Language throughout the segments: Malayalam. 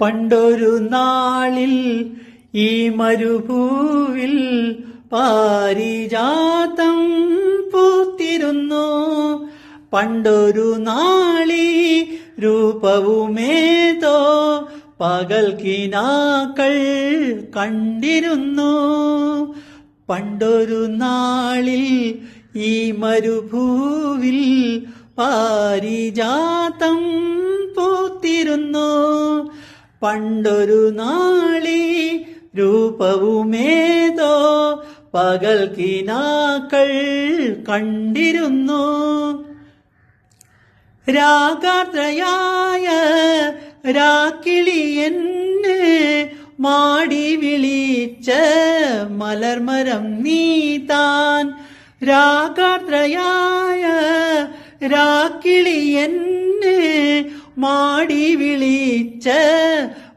പണ്ടൊരു നാളിൽ ഈ മരുഭൂവിൽ പാരിജാതം പൂത്തിരുന്നു. പണ്ടൊരു നാളി രൂപവുമേതോ പകൽ കിനാക്കൾ കണ്ടിരുന്നു. പണ്ടൊരു നാളിൽ ഈ മരുഭൂവിൽ പാരിജാതം പൂത്തിരുന്നു. പണ്ടൊരു നാളി രൂപവുമേതോ പകൽ കിനാക്കൾ കണ്ടിരുന്നു. രാഗാർദ്രയായ രാക്കിളി എന്നെ മാടി വിളിച്ച മലർമരം നീതാൻ. രാഗാർദ്രയായ രാക്കിളി എന്നെ മാടി വിളിച്ച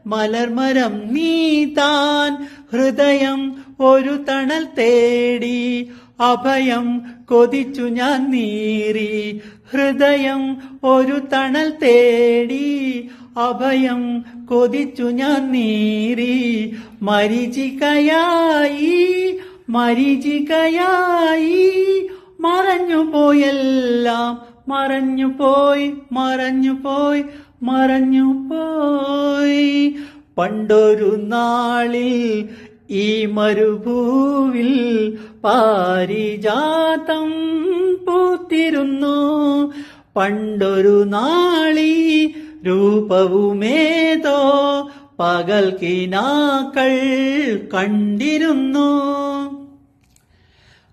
മലർമരം നീതാൻ. ഹൃദയം ഒരു തണൽ തേടി അഭയം കൊതിച്ചു ഞാൻ നീറി. ഹൃദയം ഒരു തണൽ തേടി അഭയം കൊതിച്ചു ഞാൻ നീറി. മരീചികയായി മരീചികയായി മറഞ്ഞുപോയെല്ലാം മറഞ്ഞുപോയി മറഞ്ഞുപോയി മറഞ്ഞുപോയി. പണ്ടൊരു നാളിൽ ഈ മരുഭൂവിൽ പാരിജാതം പൂത്തിരുന്നു. പണ്ടൊരു നാളി രൂപവുമേതോ പകൽ കിനാക്കൾ കണ്ടിരുന്നു.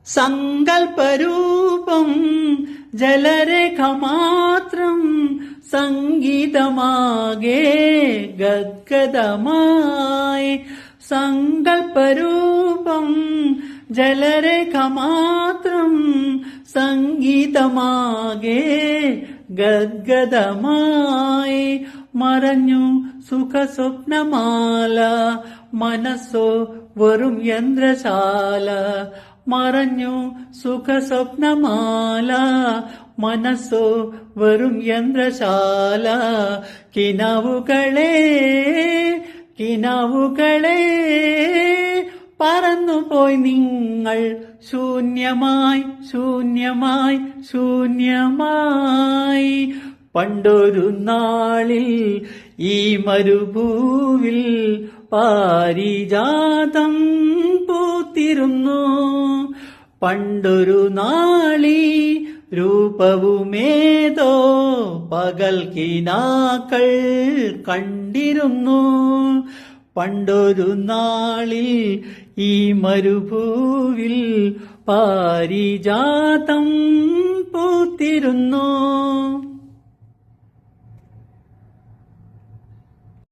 സങ്കൽപ്പരൂപം ജലരേഖ മാത്രം സംഗീതമാകെ ഗദ്ഗദമായി. സങ്കൽപ്പരൂപം ജലരേഖ മാത്രം സംഗീതമാകെ ഗദ്ഗദമായി. മറഞ്ഞു സുഖസ്വപ്നമാല മനസ്സോ വെറും യന്ത്രശാല. മറഞ്ഞു സുഖസ്വപ്നമാല മനസ്സോ വെറും യന്ത്രശാല. കിനാവുകളെ കിനാവുകളെ പറന്നുപോയി നിങ്ങൾ ശൂന്യമായി ശൂന്യമായി ശൂന്യമായി. പണ്ടൊരു നാളിൽ ഈ മരുഭൂവിൽ പാരിജാതം പൂത്തിരുന്നു. പണ്ടൊരു നാളി രൂപവുമേതോ പകൽ കിനാക്കൾ കണ്ടിരുന്നു. പണ്ടൊരു നാളിൽ ഈ മരുഭൂവിൽ പാരിജാതം പൂത്തിരുന്നു.